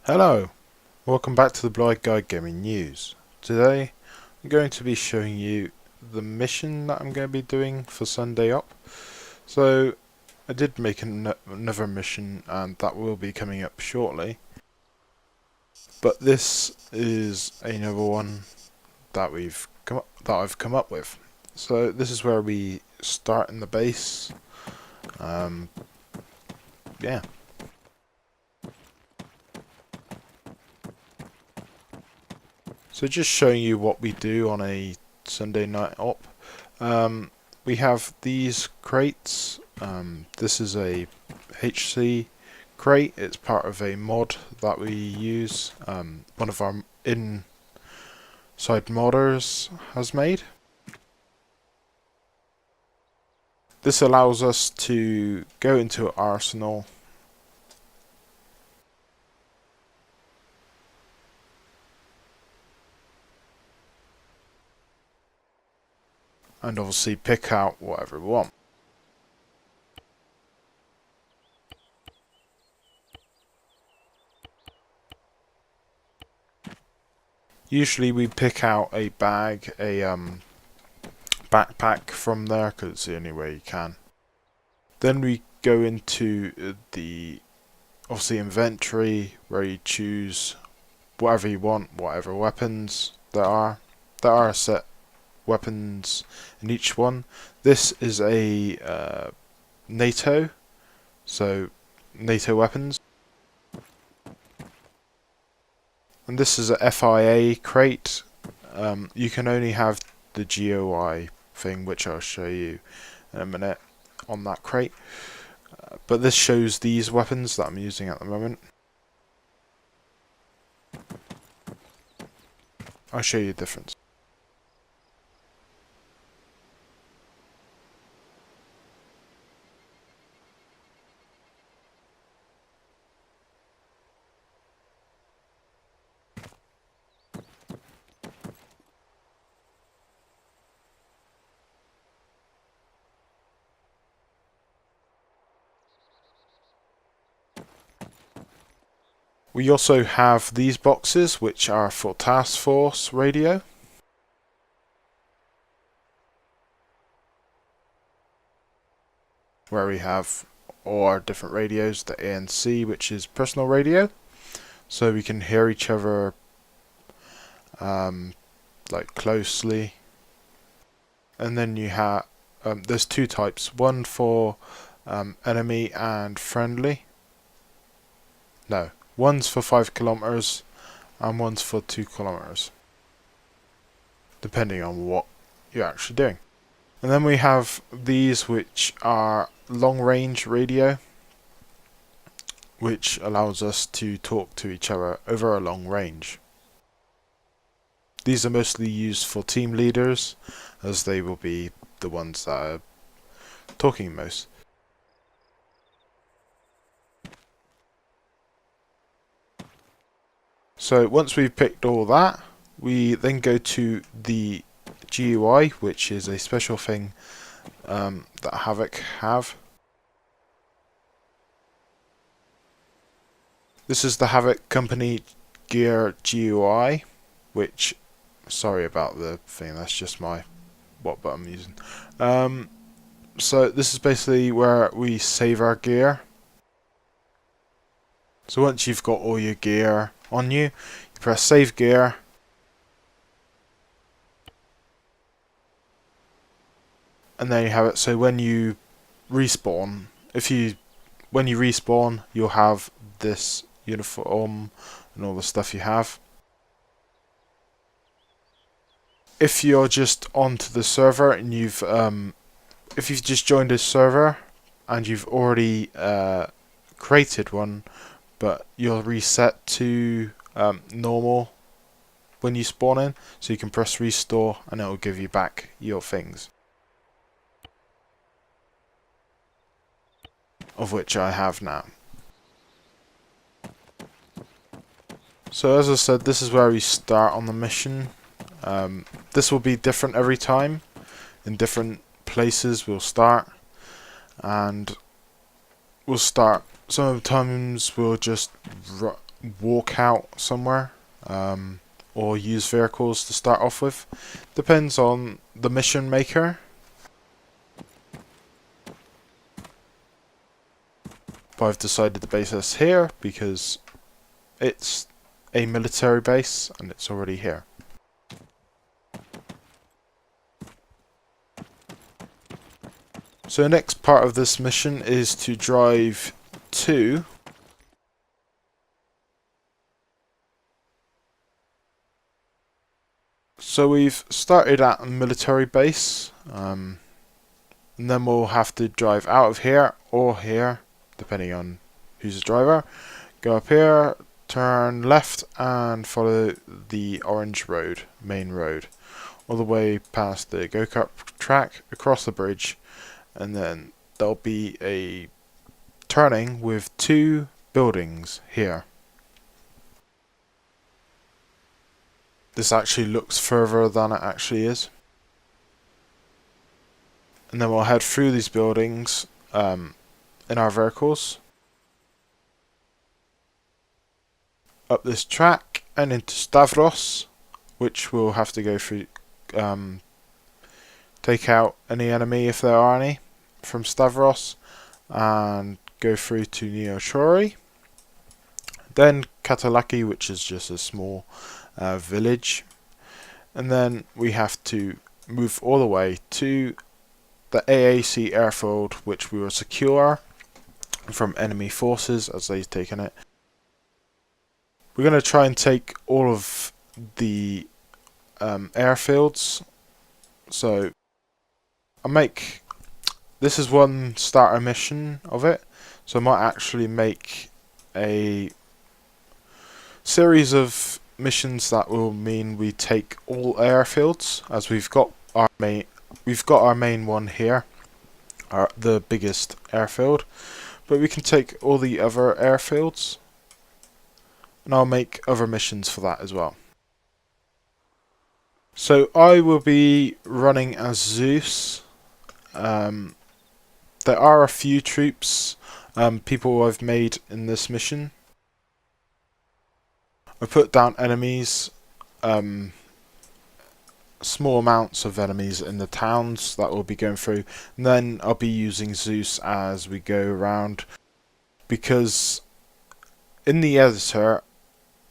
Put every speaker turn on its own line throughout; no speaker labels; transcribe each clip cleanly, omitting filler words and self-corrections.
Hello, welcome back to the Blue-Eyed Guide Gaming News. Today I'm going to be showing you the mission that I'm going to be doing for Sunday up. So I did make another mission and that will be coming up shortly. But this is another one that I've come up with. So this is where we start in the base. Yeah. So just showing you what we do on a Sunday night op. We have these crates. This is a HC crate. It's part of a mod that we use. One of our inside modders has made. This allows us to go into Arsenal. And obviously pick out whatever we want. Usually we pick out a bag, a backpack from there because it's the only way you can. Then we go into the obviously inventory where you choose whatever you want, whatever weapons there are. There are set weapons in each one. This is a NATO, so NATO weapons. And this is a FIA crate. You can only have the GOI thing, which I'll show you in a minute on that crate. But this shows these weapons that I'm using at the moment. I'll show you the difference. We also have these boxes, which are for task force radio. Where we have all our different radios, the ANC, which is personal radio, so we can hear each other like closely. And then you have there's two types, one for enemy and friendly. No, one's for 5 kilometers and one's for 2 kilometers, depending on what you're actually doing. And then we have these, which are long range radio, which allows us to talk to each other over a long range. These are mostly used for team leaders, as they will be the ones that are talking most. So once we've picked all that, we then go to the GUI, which is a special thing that Havoc have. This is the Havoc company gear GUI, which, sorry about the thing, that's just what button I'm using. So this is basically where we save our gear. So once you've got all your gear on you, you press save gear. And there you have it. So when you respawn, when you respawn, you'll have this uniform and all the stuff you have. If you're just onto the server and if you've just joined a server and you've already created one, but you'll reset to normal when you spawn in, so you can press restore and it will give you back your things, of which I have now. So as I said, this is where we start on the mission. This will be different every time. In different places we'll start, and we'll start. Sometimes we'll just walk out somewhere, or use vehicles to start off with. Depends on the mission maker. But I've decided to base this here because it's a military base and it's already here. So the next part of this mission is to drive to So we've started at a military base, and then we'll have to drive out of here or here, depending on who's the driver. Go up here, turn left and follow the orange road, main road, all the way past the go-kart track, across the bridge, and then there'll be a turning with 2 buildings here. This actually looks further than it actually is. And then we'll head through these buildings in our vehicles, up this track and into Stavros, which we'll have to go through, take out any enemy if there are any from Stavros, and go through to Neochori. Then Katalaki, which is just a small village, and then we have to move all the way to the AAC airfield, which we will secure from enemy forces as they've taken it. We're going to try and take all of the airfields. So this is one starter mission of it, so I might actually make a series of missions that will mean we take all airfields, as we've got our main one here, the biggest airfield, but we can take all the other airfields, and I'll make other missions for that as well. So I will be running as Zeus. There are a few troops, people I've made in this mission. I put down enemies, small amounts of enemies in the towns that we'll be going through, and then I'll be using Zeus as we go around, because in the editor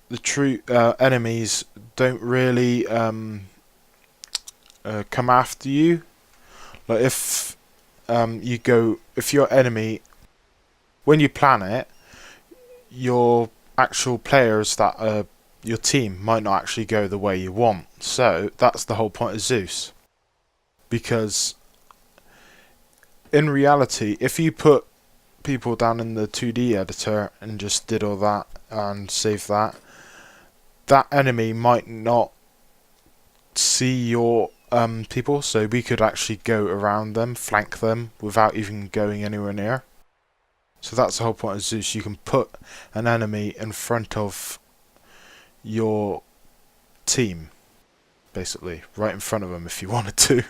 the true enemies don't really come after you. Like if your enemy, when you plan it, your actual players that your team might not actually go the way you want. So that's the whole point of Zeus, because in reality, if you put people down in the 2D editor and just did all that and save that, that enemy might not see your people, so we could actually go around them, flank them without even going anywhere near. So that's the whole point of Zeus. You can put an enemy in front of your team, basically, right in front of them if you wanted to.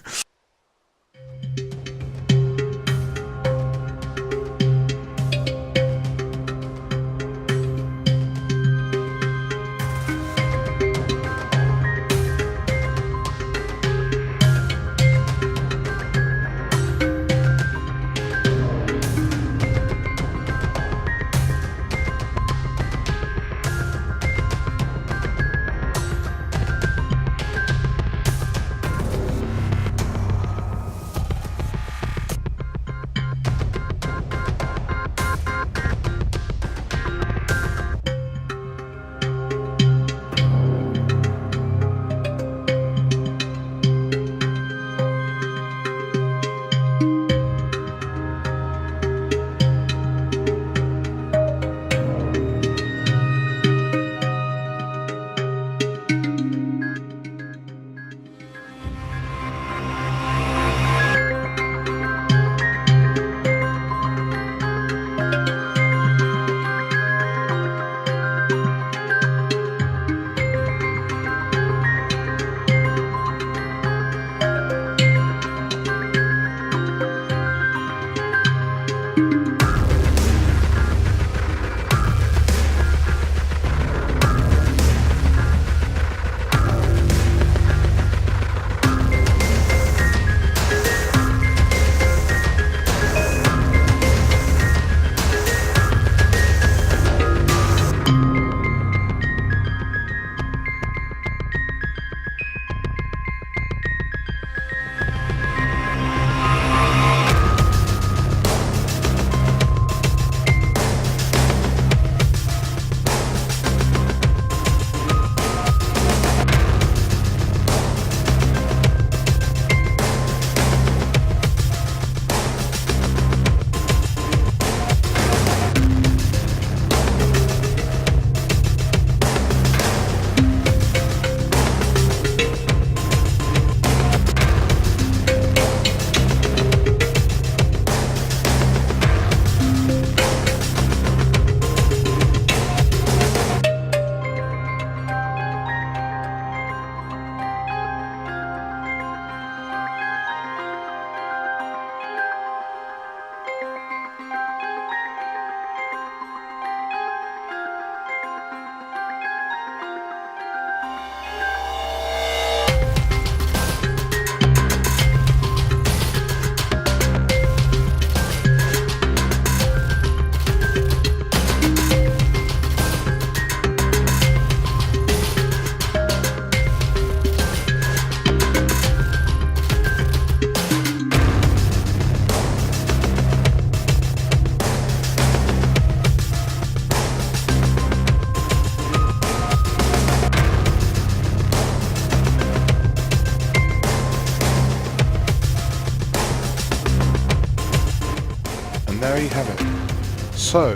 So,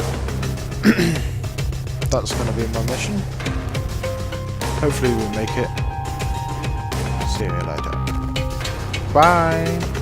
that's going to be my mission. Hopefully we'll make it. See you later. Bye!